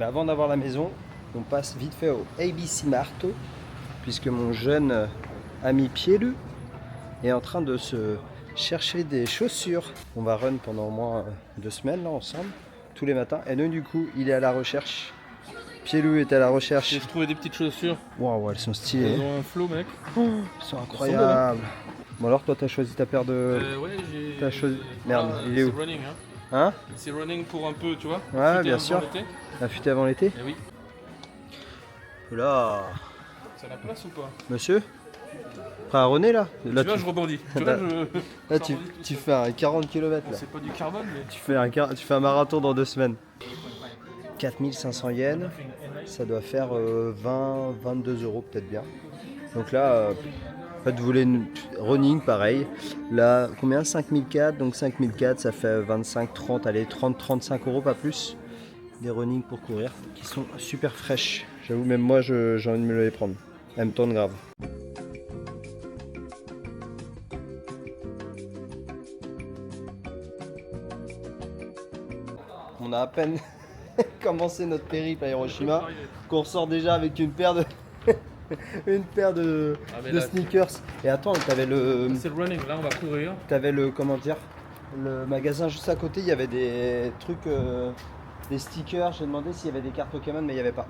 Mais avant d'avoir la maison, on passe vite fait au ABC Marto, puisque mon jeune ami Pielu est en train de se chercher des chaussures. On va run pendant au moins 2 semaines là ensemble, tous les matins. Et donc du coup, il est à la recherche. Pielu est à la recherche. J'ai trouvé des petites chaussures. Waouh, elles sont stylées. Elles ont un flow, mec. Elles sont incroyables. Bon alors toi t'as choisi ta paire de... Ouais, j'ai... T'as choisi... Merde, il est où? C'est running, hein. Hein? C'est running pour un peu, tu vois. Ouais, fuiter bien avant sûr. l'été. Affûté avant l'été? Eh oui. Là, Ça a la place ou pas? monsieur? Prêt à runner là? Là, Tu vois, je rebondis. Tu vois, là, tu fais un 40 km là. C'est pas du carbone, mais... Tu fais un marathon dans 2 semaines. 4500 yens, ça doit faire 22 euros peut-être bien. Donc là, en fait, vous voulez une running pareil. Là, combien? 5004, donc 5004 ça fait 25, 30, allez 30, 35 euros pas plus. Des running pour courir qui sont super fraîches. J'avoue, même moi j'ai envie de me les prendre. Elles me tendent grave. On a à peine commencé notre périple à Hiroshima qu'on ressort déjà avec une paire de là, sneakers. Et attends, t'avais le c'est le running, là on va courir. t'avais le comment dire, le magasin juste à côté, il y avait des trucs des stickers. J'ai demandé s'il y avait des cartes Pokémon, mais il n'y avait pas.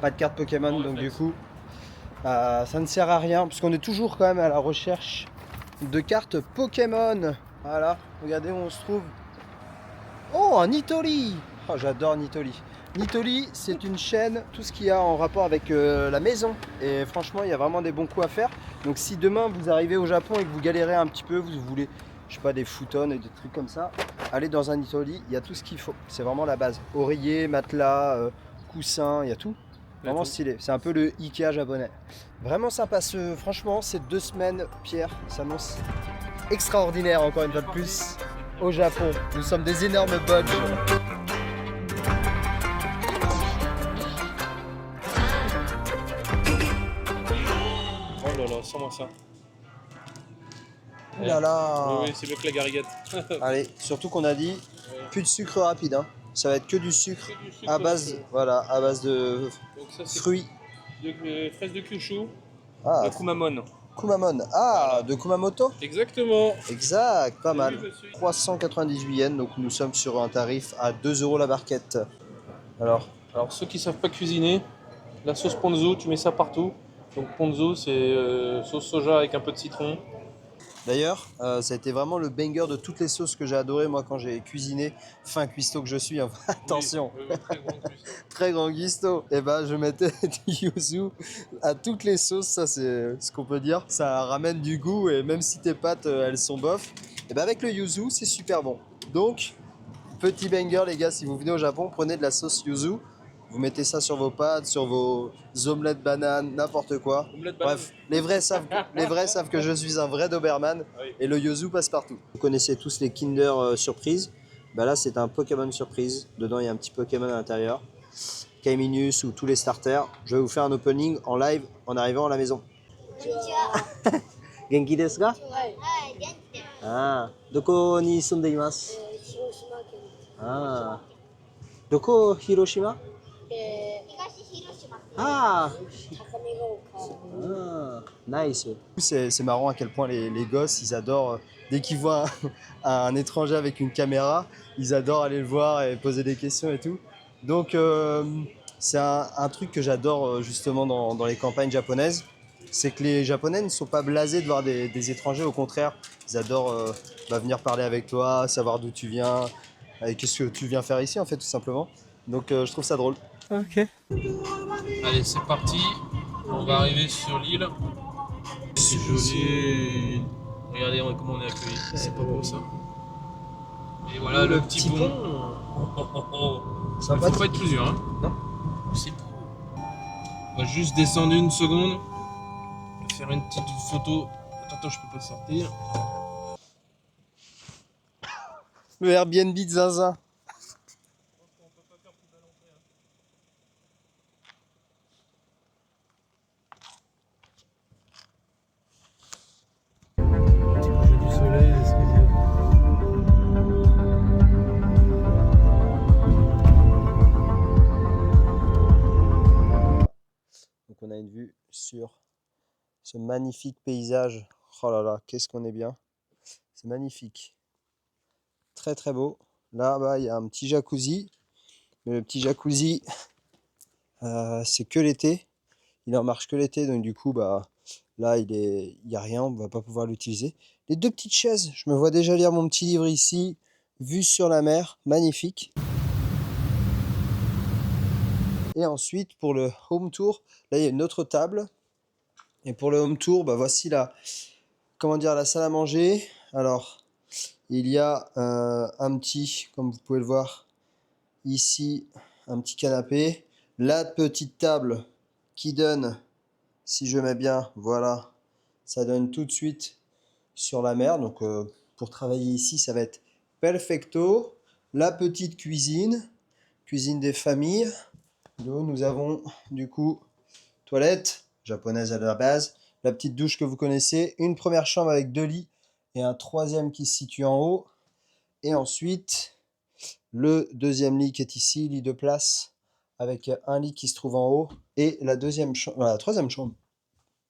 Pas de cartes Pokémon, Bon, donc réflexe. du coup ça ne sert à rien parce qu'on est toujours quand même à la recherche de cartes Pokémon. Voilà, regardez où on se trouve. Oh, un Nitori! Oh, j'adore Nitori. Nitori, c'est une chaîne, tout ce qu'il y a en rapport avec la maison. Et franchement, il y a vraiment des bons coups à faire. Donc si demain vous arrivez au Japon et que vous galérez un petit peu, vous voulez, je sais pas, des futons et des trucs comme ça, allez dans un Nitori, il y a tout ce qu'il faut. C'est vraiment la base. Oreiller, matelas, coussin, il y a tout. Vraiment stylé. C'est un peu le Ikea japonais. Vraiment sympa. Franchement, ces 2 semaines, Pierre, s'annonce extraordinaire encore une fois de plus. Au Japon, nous sommes des énormes bugs. Oh là là, sans moi ça. Ouh là là. Oui, c'est mieux que la gariguette. Allez, surtout qu'on a dit plus de sucre rapide, hein. Ça va être que du sucre Que du sucre, à base, voilà, à base de Donc ça, c'est fruits. fraises de Kyushu, Ah, de Kumamon. Kumamon. Ah, Voilà. de Kumamoto. Exactement. Exact, pas mal. Oui, monsieur. 398 yens, donc nous sommes sur un tarif à 2 euros la barquette. Alors, Alors ceux qui savent pas cuisiner, la sauce ponzu, tu mets ça partout. Donc ponzu, c'est sauce soja avec un peu de citron. d'ailleurs, ça a été vraiment le banger de toutes les sauces que j'ai adoré moi quand j'ai cuisiné. Fin cuistot que je suis, hein. Attention. Oui, très bon cuistot. Très grand guisto. Et ben je mettais du yuzu à toutes les sauces, ça c'est ce qu'on peut dire. Ça ramène du goût et même si tes pâtes elles sont bof, et ben avec le yuzu c'est super bon. Donc petit banger les gars, si vous venez au Japon, prenez de la sauce yuzu. Vous mettez ça sur vos pâtes, sur vos omelettes bananes, n'importe quoi. Omelette banane. Bref, les vrais savent que je suis un vrai Doberman Oui. et le yuzu passe partout. Vous connaissez tous les Kinder Surprise. Bah là c'est un Pokémon Surprise. Dedans il y a un petit Pokémon à l'intérieur. Kaiminus ou tous les starters. Je vais vous faire un opening en live en arrivant à la maison. Genki desu ka? はい、元気で。 Ah, doko ni sunde imasu? 広島県。Ah. Doko Hiroshima? 東広島。 Ah. 高見ヶ丘。 Ah, nice. C'est marrant à quel point les gosses, ils adorent, dès qu'ils voient un étranger avec une caméra, ils adorent aller le voir et poser des questions et tout. Donc c'est un truc que j'adore justement dans les campagnes japonaises, c'est que les Japonais ne sont pas blasés de voir des étrangers, au contraire, ils adorent venir parler avec toi, savoir d'où tu viens, et qu'est-ce que tu viens faire ici en fait tout simplement. Donc je trouve ça drôle. Ok. Allez, c'est parti. On va arriver sur l'île. C'est joli. Regardez comment on est accueillis. C'est pas beau ça. Et voilà le petit pont. Ça Il va faut pas être plus dur, hein. Non. C'est tout. On va juste descendre une seconde. On va faire une petite photo. Attends, je peux pas sortir. Le Airbnb de Zinzin. on a une vue sur ce magnifique paysage. Oh là là, qu'est-ce qu'on est bien. C'est magnifique. Très très beau. Là-bas, il y a un petit jacuzzi. Mais le petit jacuzzi, c'est que l'été. Il en marche que l'été. Donc du coup, bah, là, il y a rien. On va pas pouvoir l'utiliser. Les deux petites chaises. Je me vois déjà lire mon petit livre ici. Vue sur la mer. Magnifique. Et ensuite, pour le home tour, là, il y a une autre table. Et pour le home tour, bah, voici la salle à manger. Alors, il y a un petit, comme vous pouvez le voir ici, un petit canapé. La petite table qui donne, si je mets bien, voilà, ça donne tout de suite sur la mer. Donc, pour travailler ici, ça va être perfecto. La petite cuisine des familles. Nous avons du coup toilette japonaise à la base, la petite douche que vous connaissez, une première chambre avec 2 lits et un troisième qui se situe en haut, et ensuite le deuxième lit qui est ici, lit de place avec un lit qui se trouve en haut, et la troisième chambre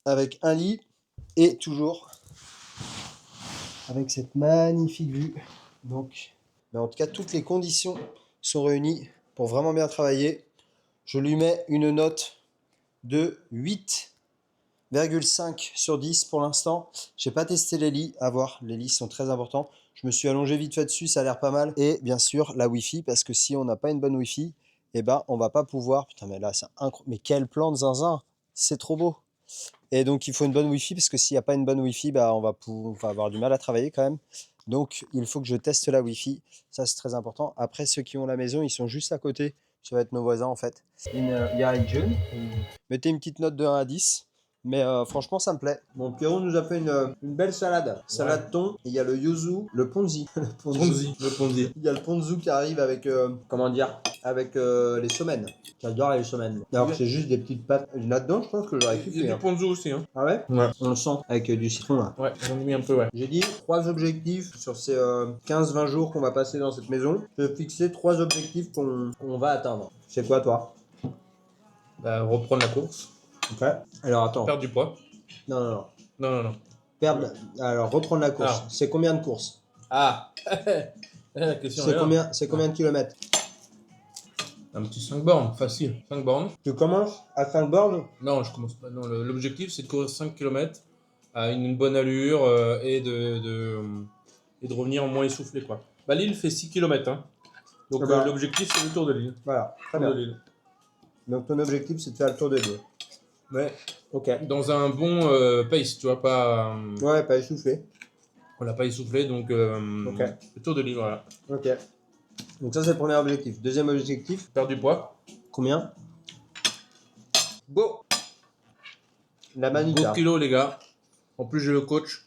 avec un lit, et toujours avec cette magnifique vue. Donc, en tout cas, toutes les conditions sont réunies pour vraiment bien travailler. Je lui mets une note de 8,5 sur 10 pour l'instant. J'ai pas testé les lits, à voir, les lits sont très importants. Je me suis allongé vite fait dessus, ça a l'air pas mal. Et bien sûr, la Wi-Fi, parce que si on n'a pas une bonne Wi-Fi, eh ben, on va pas pouvoir... Putain, mais là, c'est incroyable. Mais quel plan de zinzin! C'est trop beau! Et donc, il faut une bonne Wi-Fi, parce que s'il n'y a pas une bonne Wi-Fi, bah, on va avoir du mal à travailler quand même. Donc, il faut que je teste la Wi-Fi. Ça, c'est très important. Après, ceux qui ont la maison, ils sont juste à côté. Ça va être nos voisins, en fait. Mettez une petite note de 1 à 10. Mais franchement, ça me plaît. Bon, Pierrot nous a fait une belle salade. Salade thon. Et il y a le yuzu, le ponzi. Le ponzi. Il y a le ponzu qui arrive avec, avec les semaines. J'adore les semaines. Alors que c'est juste des petites pâtes. Là-dedans, je pense que j'aurais kiffé. Il y a du ponzu aussi, hein. Ah ouais? Ouais. On le sent avec du citron là. Ouais, j'en ai mis un peu, ouais. J'ai dit 3 objectifs sur ces 15-20 jours qu'on va passer dans cette maison. Je vais fixer 3 objectifs qu'on va atteindre. C'est quoi toi? Bah, reprendre la course. Ok. Alors attends. Perdre du poids. Non. Non. Perdre. Alors reprendre la course. Ah. C'est combien de courses? Ah. La question est là. C'est combien de kilomètres? Un petit 5 bornes, facile. 5 bornes. Tu commences à 5 bornes? Non, je commence pas. Non, l'objectif, c'est de courir 5 km à une bonne allure et de revenir moins essoufflé, quoi. Bah, l'île fait 6 km, hein. Donc, l'objectif, c'est le tour de l'île. Voilà, très Tour bien. de l'île. Donc ton objectif, c'est de faire le tour de l'île. Ouais. Ok. Dans un bon pace, tu vois, pas... Ouais, pas essoufflé. On l'a pas essoufflé, donc Ok. le tour de l'île, voilà. Ok. Donc ça, c'est le premier objectif. Deuxième objectif, Perdre du poids. combien? Go. La Beau manita. kilo, les gars. En plus, j'ai le coach.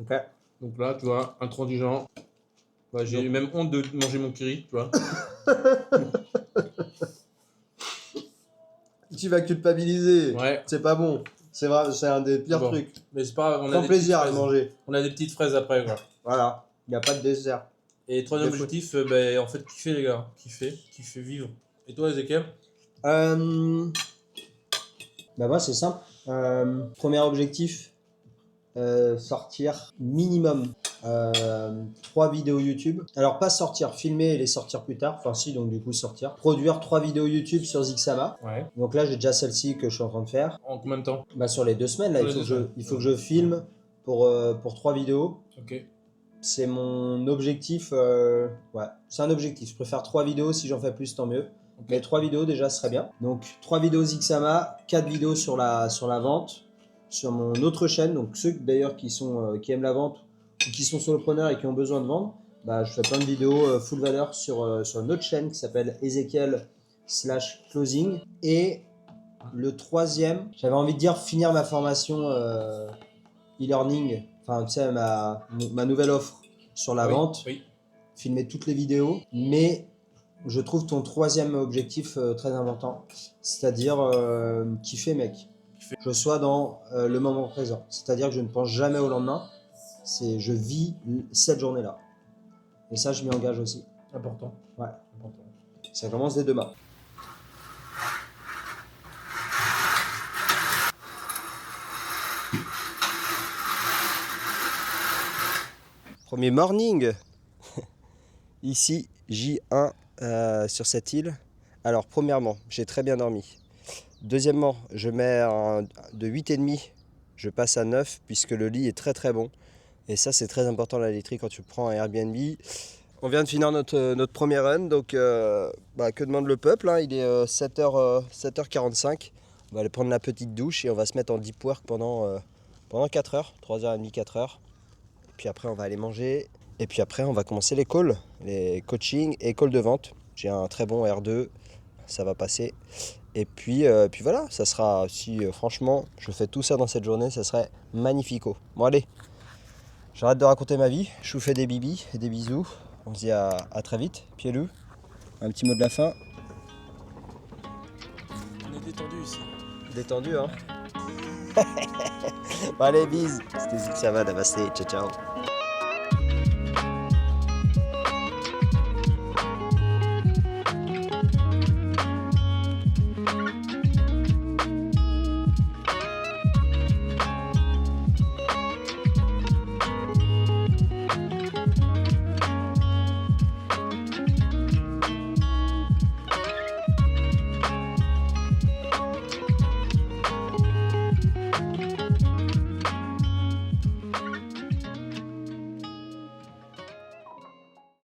Ok. Donc là, tu vois, intransigeant. Bah, j'ai eu même honte de manger mon kiri, tu vois. Tu vas culpabiliser. Ouais. C'est pas bon. C'est vrai, c'est un des pires Bon. trucs. Mais c'est pas grave, on a Prends des plaisir à petites le fraises. manger. On a des petites fraises après, quoi. Voilà. Il n'y a pas de dessert. Et troisième objectif, en fait, kiffer, les gars. Kiffer vivre. Et toi, Ezekiel? Bah moi, c'est simple. Premier objectif, sortir minimum 3 vidéos YouTube. Alors pas sortir, filmer et les sortir plus tard. Enfin si, donc du coup sortir. Produire 3 vidéos YouTube sur Zixama. Ouais. Donc là j'ai déjà celle-ci que je suis en train de faire. En combien de temps? Bah sur les 2 semaines là, il faut que je filme pour 3 vidéos. Ok. C'est mon objectif. Ouais, c'est un objectif. Je préfère 3 vidéos, si j'en fais plus tant mieux. Mais 3 vidéos déjà ce serait bien. Donc 3 vidéos Zixama, 4 vidéos sur la vente. Sur mon autre chaîne, donc ceux d'ailleurs qui aiment la vente ou qui sont solopreneurs et qui ont besoin de vendre, bah, je fais plein de vidéos full valeur sur une autre chaîne qui s'appelle Ezekiel/Closing. Et le troisième, j'avais envie de dire finir ma formation e-learning, enfin tu sais ma nouvelle offre sur la vente, filmer toutes les vidéos, mais je trouve ton troisième objectif très important, c'est-à-dire kiffer mec. Je sois dans le moment présent. C'est-à-dire que je ne pense jamais au lendemain. Je vis cette journée-là. Et ça, je m'y engage aussi. Important. Ouais. Important. Ça commence dès demain. Premier morning ici, J1 sur cette île. Alors premièrement, j'ai très bien dormi. Deuxièmement, je mets de 8,5, je passe à 9 puisque le lit est très très bon. Et ça c'est très important la laiterie quand tu prends un Airbnb. On vient de finir notre premier run, donc que demande le peuple, hein, il est 7h45. On va aller prendre la petite douche et on va se mettre en deep work pendant 4 heures, 3h30, 4 heures. Puis après on va aller manger et puis après on va commencer les calls, les coachings et calls de vente. J'ai un très bon R2, ça va passer. Et puis voilà, ça sera, si franchement je fais tout ça dans cette journée, ça serait magnifico. Bon allez, j'arrête de raconter ma vie, je vous fais des bibis et des bisous. On se dit à très vite. Pielou, un petit mot de la fin. On est détendu ici. Détendu, hein. Bon, allez, bise. C'était Zik Sava, Namaste, ciao ciao.